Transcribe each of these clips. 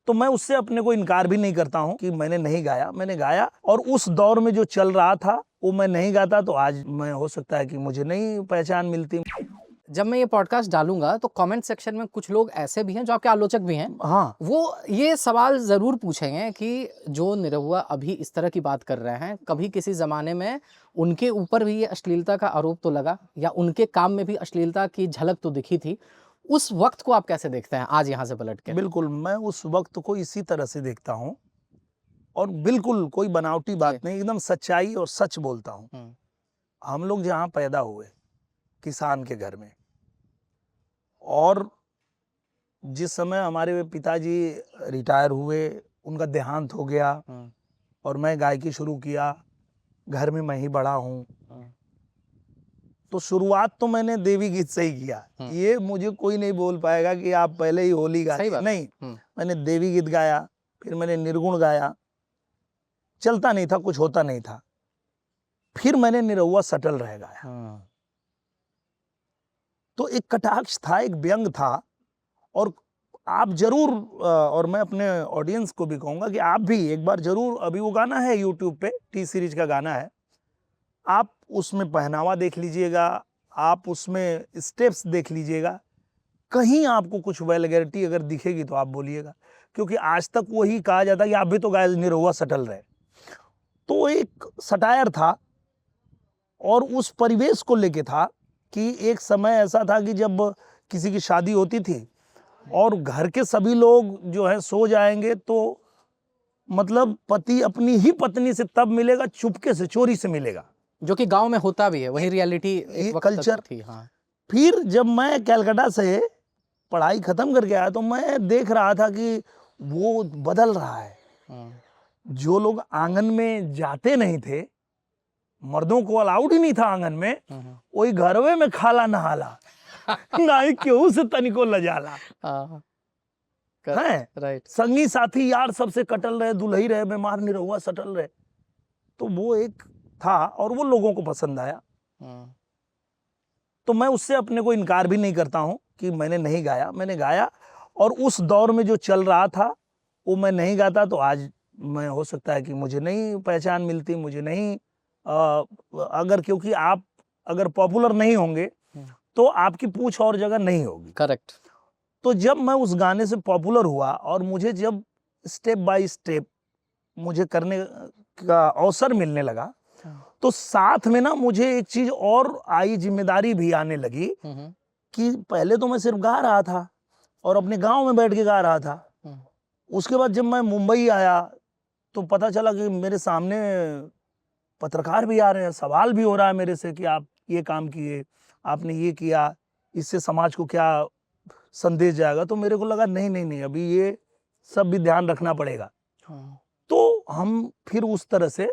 तो मैं उससे अपने को इनकार भी नहीं करता हूँ कि मैंने नहीं गाया, मैंने गाया। और उस दौर में जो चल रहा था वो मैं नहीं गाता तो आज मैं हो सकता है कि मुझे नहीं पहचान मिलती। जब मैं ये पॉडकास्ट डालूंगा तो कमेंट सेक्शन में कुछ लोग ऐसे भी हैं जो आपके आलोचक भी हैं, हाँ, वो ये सवाल जरूर पूछेंगे कि जो निरहुआ अभी इस तरह की बात कर रहे हैं, कभी किसी जमाने में उनके ऊपर भी ये अश्लीलता का आरोप तो लगा या उनके काम में भी अश्लीलता की झलक तो दिखी थी। उस वक्त को आप कैसे देखते हैं आज यहाँ से पलट के? बिल्कुल मैं उस वक्त को इसी तरह से देखता हूँ और बिल्कुल कोई बनावटी बात नहीं, एकदम सच्चाई और सच बोलता हूँ। हम लोग जहाँ पैदा हुए किसान के घर में, और जिस समय हमारे पिताजी रिटायर हुए, उनका देहांत हो गया और मैं गायकी शुरू किया, घर में मैं ही बड़ा हूँ, तो शुरुआत तो मैंने देवी गीत से ही किया। ये मुझे कोई नहीं बोल पाएगा कि आप पहले ही होली गाते, नहीं। मैंने देवी गीत गाया, फिर मैंने निर्गुण गाया, चलता नहीं था, कुछ होता नहीं था, फिर मैंने निरहुआ सटल रह गाया। तो एक कटाक्ष था, एक व्यंग था। और आप जरूर, और मैं अपने ऑडियंस को भी कहूंगा कि आप भी एक बार जरूर, अभी वो गाना है यूट्यूब पे, टी सीरीज का गाना है, आप उसमें पहनावा देख लीजिएगा, आप उसमें स्टेप्स देख लीजिएगा, कहीं आपको कुछ वल्गैरिटी अगर दिखेगी तो आप बोलिएगा, क्योंकि आज तक वही कहा जाता है कि आप भी तो गाय निरहुआ सटल रहे। तो एक सटायर था और उस परिवेश को लेके था कि एक समय ऐसा था कि जब किसी की शादी होती थी और घर के सभी लोग जो है सो जाएंगे, तो मतलब पति अपनी ही पत्नी से तब मिलेगा, चुपके से, चोरी से मिलेगा, जो कि गांव में होता भी है, वही रियलिटी एक कल्चर थी। हाँ। फिर जब मैं कलकत्ता से पढ़ाई खत्म करके आया तो मैं देख रहा था कि वो बदल रहा है। जो लोग आंगन में जाते नहीं थे, मर्दों को अलाउड ही नहीं था आंगन में, वही घरवे में खाला नहाला नहीं क्यों से तनिको लजाला है। राइट। संगी साथी यार सबसे कटल रहे, दुल्ही रहे, बीमार निरहुआ सटल रहे। तो वो एक था और वो लोगों को पसंद आया। तो मैं उससे अपने को इनकार भी नहीं करता हूं कि मैंने नहीं गाया, मैंने गाया। और उस दौर में जो चल रहा था वो मैं नहीं गाता तो आज मैं हो सकता है कि मुझे नहीं पहचान मिलती, मुझे नहीं अगर, क्योंकि आप अगर पॉपुलर नहीं होंगे तो आपकी पूछ और जगह नहीं होगी। करेक्ट। तो जब मैं उस गाने से पॉपुलर हुआ और मुझे जब स्टेप बाय स्टेप मुझे करने का अवसर मिलने लगा, तो साथ में ना मुझे एक चीज और आई, जिम्मेदारी भी आने लगी कि पहले तो मैं सिर्फ गा रहा था और अपने गांव में बैठ के गा रहा था। उसके बाद जब मैं मुंबई आया तो पता चला कि मेरे सामने पत्रकार भी आ रहे हैं, सवाल भी हो रहा है मेरे से कि आप ये काम किए, आपने ये किया, इससे समाज को क्या संदेश जाएगा। तो मेरे को लगा नहीं नहीं नहीं, अभी ये सब भी ध्यान रखना पड़ेगा। तो हम फिर उस तरह से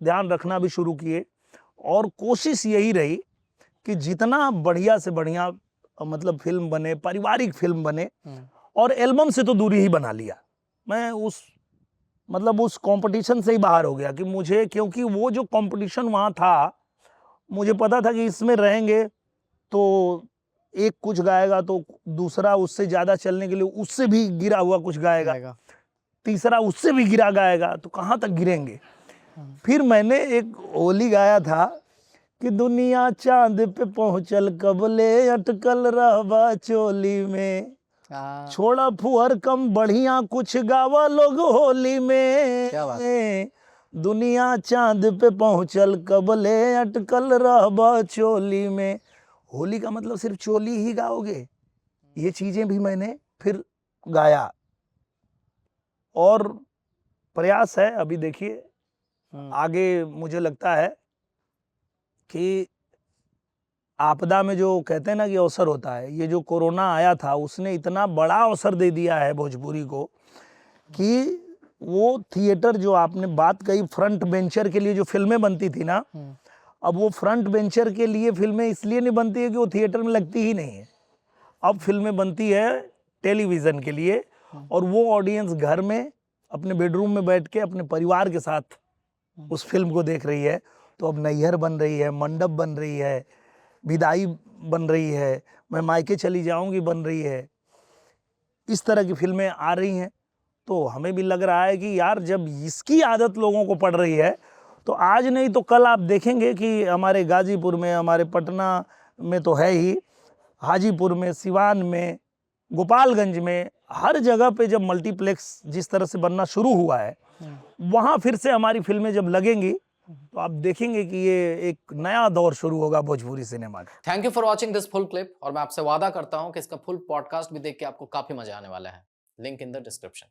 ध्यान रखना भी शुरू किए और कोशिश यही रही कि जितना बढ़िया से बढ़िया मतलब फिल्म बने, पारिवारिक फिल्म बने। और एल्बम से तो दूरी ही बना लिया मैं, उस मतलब उस कंपटीशन से ही बाहर हो गया कि मुझे, क्योंकि वो जो कंपटीशन वहां था, मुझे पता था कि इसमें रहेंगे तो एक कुछ गाएगा तो दूसरा उससे ज्यादा चलने के लिए उससे भी गिरा हुआ कुछ गाएगा, तीसरा उससे भी गिरा गाएगा, तो कहाँ तक गिरेंगे। फिर मैंने एक होली गाया था कि दुनिया चांद पे पहुंचल कबले अटकल रहबा चोली में, छोड़ा फुहर कम बढ़िया कुछ गावा लोग होली में। क्या बात? दुनिया चांद पे पहुंचल कबले अटकल रहबा चोली में। होली का मतलब सिर्फ चोली ही गाओगे, ये चीजें भी मैंने फिर गाया और प्रयास है। अभी देखिए आगे मुझे लगता है कि आपदा में जो कहते हैं ना कि अवसर होता है, ये जो कोरोना आया था उसने इतना बड़ा अवसर दे दिया है भोजपुरी को कि वो थिएटर जो आपने बात कही, फ्रंट बेंचर के लिए जो फिल्में बनती थी ना, अब वो फ्रंट बेंचर के लिए फिल्में इसलिए नहीं बनती है कि वो थिएटर में लगती ही नहीं है। अब फिल्में बनती है टेलीविज़न के लिए और वो ऑडियंस घर में अपने बेडरूम में बैठ के अपने परिवार के साथ उस फिल्म को देख रही है। तो अब नैहर बन रही है, मंडप बन रही है, विदाई बन रही है, मैं मायके चली जाऊंगी बन रही है, इस तरह की फिल्में आ रही हैं। तो हमें भी लग रहा है कि यार जब इसकी आदत लोगों को पड़ रही है तो आज नहीं तो कल आप देखेंगे कि हमारे गाजीपुर में, हमारे पटना में तो है ही, हाजीपुर में, सिवान में, गोपालगंज में, हर जगह पे जब मल्टीप्लेक्स जिस तरह से बनना शुरू हुआ है, वहाँ फिर से हमारी फिल्में जब लगेंगी तो आप देखेंगे कि ये एक नया दौर शुरू होगा भोजपुरी सिनेमा का। Thank you for watching this full clip, और मैं आपसे वादा करता हूं कि इसका फुल पॉडकास्ट भी देख के आपको काफी मजा आने वाला है। Link in the description.